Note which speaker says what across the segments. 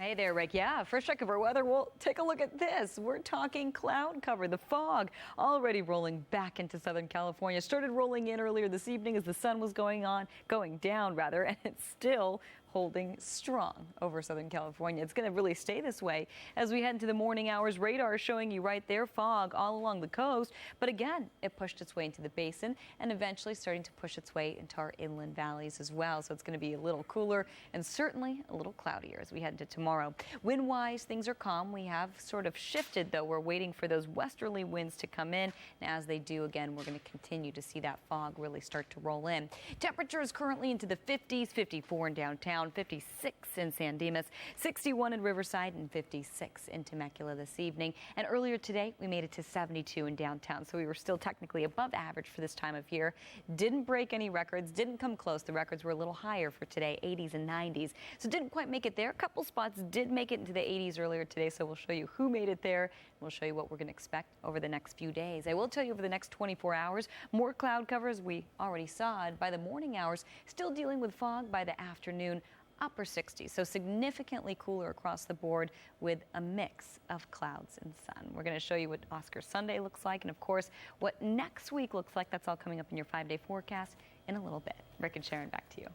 Speaker 1: Hey there, Rick. Yeah, first check of our weather. Well, take a look at this. We're talking cloud cover. The fog already rolling back into Southern California. Started rolling in earlier this evening as the sun was going down, and it's still holding strong over Southern California. It's going to really stay this way as we head into the morning hours. Radar showing you right there fog all along the coast. But again, it pushed its way into the basin and eventually starting to push its way into our inland valleys as well. So it's going to be a little cooler and certainly a little cloudier as we head into tomorrow. Wind-wise, things are calm. We have sort of shifted, though. We're waiting for those westerly winds to come in. And as they do, again, we're going to continue to see that fog really start to roll in. Temperatures currently into the 50s, 54 in downtown, 56 in San Dimas, 61 in Riverside, and 56 in Temecula this evening. And earlier today, we made it to 72 in downtown, so we were still technically above average for this time of year. Didn't break any records, didn't come close. The records were a little higher for today, 80s and 90s. So didn't quite make it there. A couple spots did make it into the 80s earlier today, so we'll show you who made it there. We'll show you what we're going to expect over the next few days. I will tell you over the next 24 hours, more cloud cover as we already saw it. By the morning hours, still dealing with fog. By the afternoon, upper 60s, so significantly cooler across the board with a mix of clouds and sun. We're going to show you what Oscar Sunday looks like and, of course, what next week looks like. That's all coming up in your 5-day forecast in a little bit. Rick and Sharon, back to you.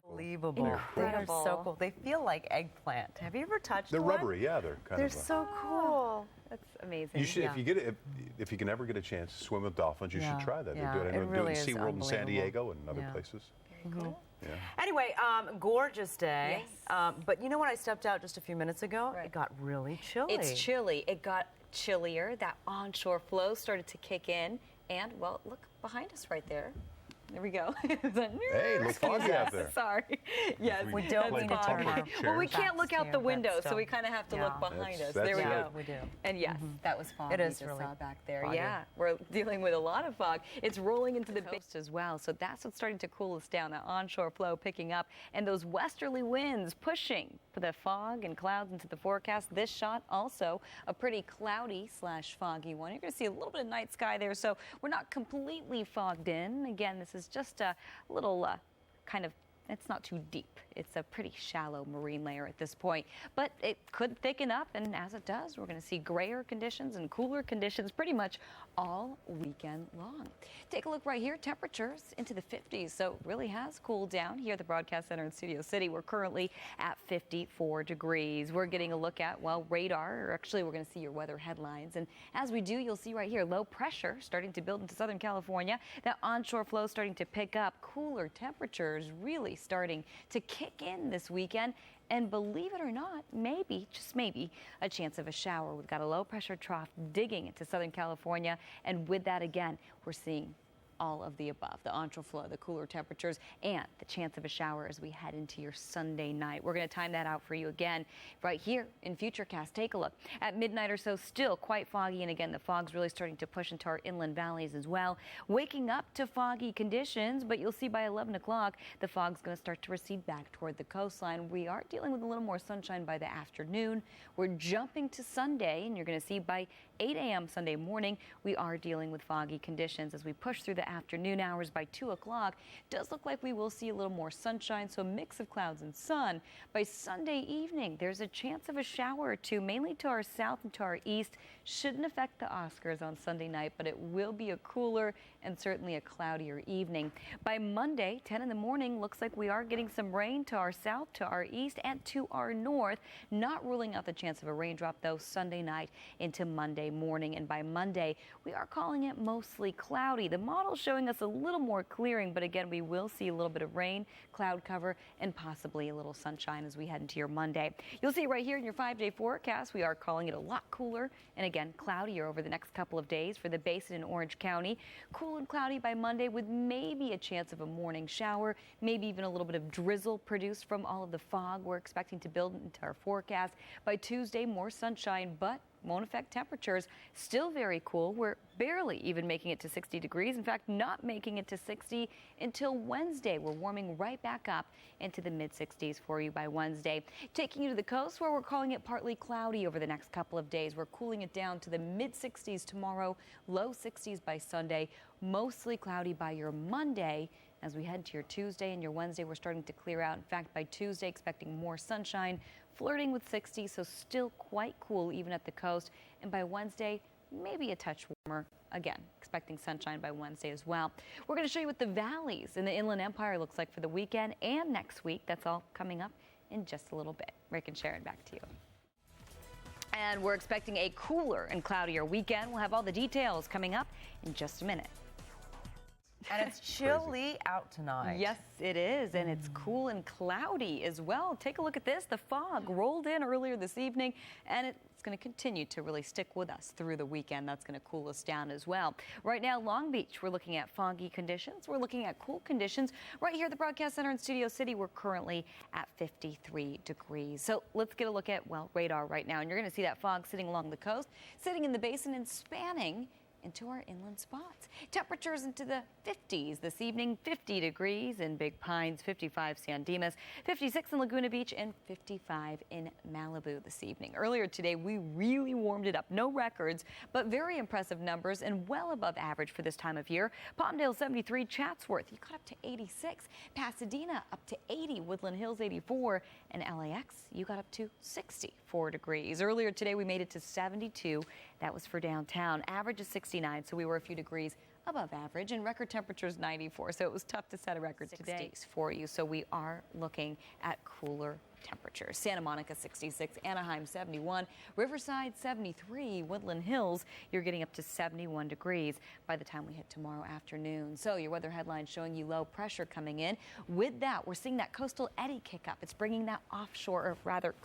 Speaker 2: Unbelievable.
Speaker 1: Incredible.
Speaker 2: They are so cool. They feel like eggplant. Have you ever touched
Speaker 3: They're
Speaker 2: one?
Speaker 3: rubbery, yeah. They're kind
Speaker 2: They're
Speaker 3: of.
Speaker 2: So cool.
Speaker 1: That's amazing.
Speaker 3: You should,
Speaker 2: Yeah.
Speaker 3: if you can ever get a chance to swim with dolphins, you
Speaker 2: Yeah.
Speaker 3: should try that.
Speaker 2: Yeah.
Speaker 3: They do it. I
Speaker 2: It
Speaker 3: know they do
Speaker 2: really
Speaker 3: it
Speaker 2: is
Speaker 3: in SeaWorld in San
Speaker 2: unbelievable.
Speaker 3: Diego and other
Speaker 2: Yeah.
Speaker 3: places.
Speaker 1: Very cool.
Speaker 3: Yeah.
Speaker 2: Anyway, gorgeous day.
Speaker 1: Yes.
Speaker 2: But you know what? I stepped out just a few minutes ago.
Speaker 1: Right.
Speaker 2: It got really chilly.
Speaker 1: It's chilly. It got chillier. That onshore flow started to kick in. And, well, look behind us right there. There we go.
Speaker 3: Hey, look foggy out there.
Speaker 1: Sorry. Yes,
Speaker 3: We
Speaker 2: don't
Speaker 3: play
Speaker 2: need to turn
Speaker 3: bumper
Speaker 2: our
Speaker 1: well, we
Speaker 3: chairs.
Speaker 1: can't look out the window, so we kind of have to look behind us. There we
Speaker 3: That's
Speaker 1: go.
Speaker 2: We do.
Speaker 1: And yes, that was fog.
Speaker 2: It
Speaker 1: we
Speaker 2: is
Speaker 1: just
Speaker 2: really
Speaker 1: saw back there.
Speaker 2: foggy.
Speaker 1: Yeah, we're dealing with a lot of fog. It's rolling into the coast as well, so that's what's starting to cool us down. That onshore flow picking up, and those westerly winds pushing the fog and clouds into the forecast. This shot also a pretty cloudy / foggy one. You're going to see a little bit of night sky there, so we're not completely fogged in. Again, this is just a little kind of. It's not too deep. It's a pretty shallow marine layer at this point, but it could thicken up, and as it does, we're going to see grayer conditions and cooler conditions pretty much all weekend long. Take a look right here. Temperatures into the 50s, so it really has cooled down here at the Broadcast Center in Studio City. We're currently at 54 degrees. We're getting a look at, well, radar, or actually we're going to see your weather headlines, and as we do, you'll see right here low pressure starting to build into Southern California. That onshore flow starting to pick up. Cooler temperatures really starting to kick in this weekend. And believe it or not, maybe, just maybe, a chance of a shower. We've got a low pressure trough digging into Southern California. And with that, again, we're seeing all of the above, the onshore flow, the cooler temperatures, and the chance of a shower as we head into your Sunday night. We're going to time that out for you again right here in Futurecast. Take a look. At midnight or so, still quite foggy, and again, the fog's really starting to push into our inland valleys as well. Waking up to foggy conditions, but you'll see by 11 o'clock, the fog's going to start to recede back toward the coastline. We are dealing with a little more sunshine by the afternoon. We're jumping to Sunday, and you're going to see by 8 a.m. Sunday morning, we are dealing with foggy conditions as we push through the afternoon hours. By 2 o'clock, does look like we will see a little more sunshine, so a mix of clouds and sun. By Sunday evening, there's a chance of a shower or two, mainly to our south and to our east. Shouldn't affect the Oscars on Sunday night, but it will be a cooler and certainly a cloudier evening. By Monday, 10 in the morning, looks like we are getting some rain to our south, to our east, and to our north. Not ruling out the chance of a raindrop, though, Sunday night into Monday morning. And by Monday, we are calling it mostly cloudy. The model showing us a little more clearing, but again, we will see a little bit of rain, cloud cover, and possibly a little sunshine as we head into your Monday. You'll see right here in your 5-day forecast, we are calling it a lot cooler and again, cloudier over the next couple of days for the basin in Orange County. Cool and cloudy by Monday with maybe a chance of a morning shower, maybe even a little bit of drizzle produced from all of the fog we're expecting to build into our forecast. By Tuesday, more sunshine, but won't affect temperatures. Still very cool. We're barely even making it to 60 degrees. In fact, not making it to 60 until Wednesday. We're warming right back up into the mid-60s for you by Wednesday. Taking you to the coast where we're calling it partly cloudy over the next couple of days. We're cooling it down to the mid-60s tomorrow, low 60s by Sunday, mostly cloudy by your Monday. As we head to your Tuesday and your Wednesday, we're starting to clear out. In fact, by Tuesday, expecting more sunshine flirting with 60, so still quite cool even at the coast. And by Wednesday, maybe a touch warmer. Again, expecting sunshine by Wednesday as well. We're going to show you what the valleys in the Inland Empire looks like for the weekend and next week. That's all coming up in just a little bit. Rick and Sharon, back to you. And we're expecting a cooler and cloudier weekend. We'll have all the details coming up in just a minute.
Speaker 2: And it's chilly out tonight.
Speaker 1: Yes, it is, and it's cool and cloudy as well. Take a look at this. The fog rolled in earlier this evening, and it's going to continue to really stick with us through the weekend. That's going to cool us down as well. Right now, Long Beach, we're looking at foggy conditions. We're looking at cool conditions. Right here at the Broadcast Center in Studio City, we're currently at 53 degrees. So let's get a look at, well, radar right now. And you're going to see that fog sitting along the coast, sitting in the basin and spanning into our inland spots. Temperatures into the 50s this evening, 50 degrees in Big Pines, 55 San Dimas, 56 in Laguna Beach, and 55 in Malibu this evening. Earlier today, we really warmed it up. No records, but very impressive numbers and well above average for this time of year. Palmdale 73, Chatsworth, you got up to 86. Pasadena up to 80, Woodland Hills 84, and LAX, you got up to 64 degrees. Earlier today, we made it to 72. That was for downtown. Average is 69, so we were a few degrees above average, and record temperatures 94, so it was tough to set a record today for you. So we are looking at cooler temperatures. Santa Monica 66, Anaheim 71, Riverside 73, Woodland Hills, you're getting up to 71 degrees by the time we hit tomorrow afternoon. So your weather headline showing you low pressure coming in. With that, we're seeing that coastal eddy kick up. It's bringing that offshore, or rather,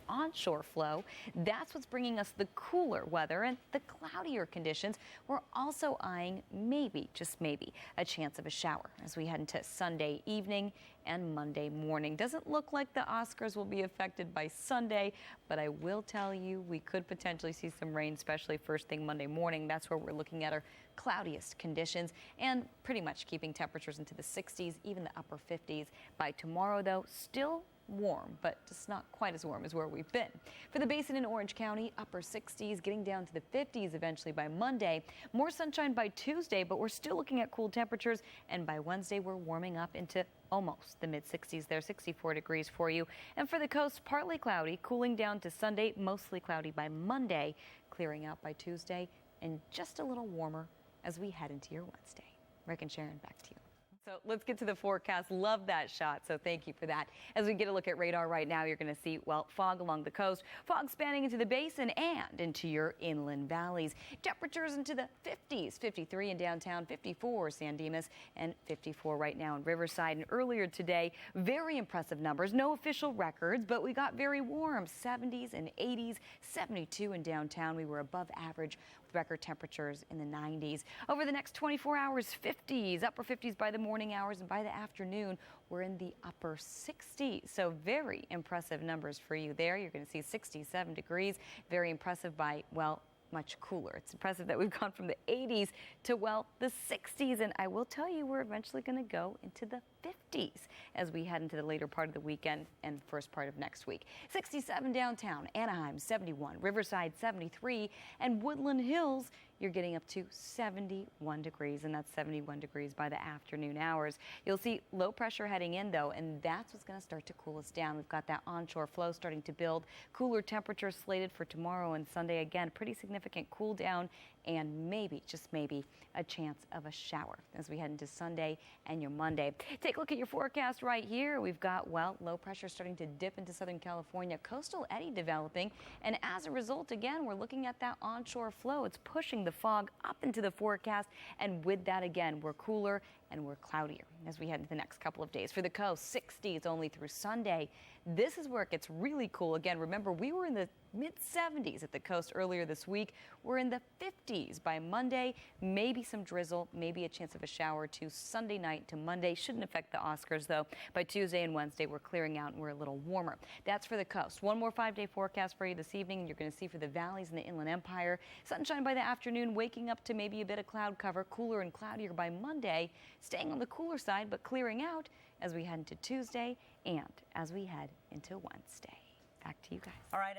Speaker 1: onshore flow. That's what's bringing us the cooler weather and the cloudier conditions. We're also eyeing maybe, just maybe, a chance of a shower as we head into Sunday evening and Monday morning. Doesn't look like the Oscars will be affected by Sunday, but I will tell you we could potentially see some rain, especially first thing Monday morning. That's where we're looking at our cloudiest conditions and pretty much keeping temperatures into the 60s, even the upper 50s. By tomorrow, though, still warm, but just not quite as warm as where we've been. For the basin in Orange County, upper 60s, getting down to the 50s eventually by Monday. More sunshine by Tuesday, but we're still looking at cool temperatures, and by Wednesday we're warming up into almost the mid-60s there, 64 degrees for you. And for the coast, partly cloudy, cooling down to Sunday, mostly cloudy by Monday, clearing out by Tuesday, and just a little warmer as we head into your Wednesday. Rick and Sharon, back to you. So let's get to the forecast. Love that shot, so thank you for that. As we get a look at radar right now, you're going to see, well, fog along the coast, fog spanning into the basin and into your inland valleys. Temperatures into the 50s, 53 in downtown, 54 San Dimas, and 54 right now in Riverside. And earlier today, very impressive numbers. No official records, but we got very warm, 70s and 80s, 72 in downtown. We were above average with record temperatures in the 90s. Over the next 24 hours, 50s, upper 50s by the morning hours, and by the afternoon, we're in the upper 60s. So very impressive numbers for you there. You're going to see 67 degrees. Very impressive by, well, much cooler. It's impressive that we've gone from the 80s to, well, the 60s. And I will tell you, we're eventually going to go into the 50s as we head into the later part of the weekend and first part of next week. 67 downtown, Anaheim 71, Riverside 73, and Woodland Hills, you're getting up to 71 degrees, and that's 71 degrees by the afternoon hours. You'll see low pressure heading in, though, and that's what's going to start to cool us down. We've got that onshore flow starting to build. Cooler temperatures slated for tomorrow and Sunday. Again, pretty significant cool down and maybe, just maybe, a chance of a shower as we head into Sunday and your Monday. Take a look at your forecast right here. We've got, well, low pressure starting to dip into Southern California, coastal eddy developing, and as a result, again, we're looking at that onshore flow. It's pushing the fog up into the forecast, and with that, again, we're cooler and we're cloudier as we head into the next couple of days. For the coast, 60s only through Sunday. This is where it gets really cool. Again, remember, we were in the mid-70s at the coast earlier this week. We're in the 50s by Monday. Maybe some drizzle, maybe a chance of a shower to Sunday night to Monday. Shouldn't affect the Oscars, though. By Tuesday and Wednesday, we're clearing out and we're a little warmer. That's for the coast. One more 5-day forecast for you this evening, and you're going to see for the valleys in the Inland Empire. Sunshine by the afternoon, waking up to maybe a bit of cloud cover, cooler and cloudier by Monday. Staying on the cooler side, but clearing out as we head into Tuesday and as we head into Wednesday. Back to you guys.
Speaker 2: All right.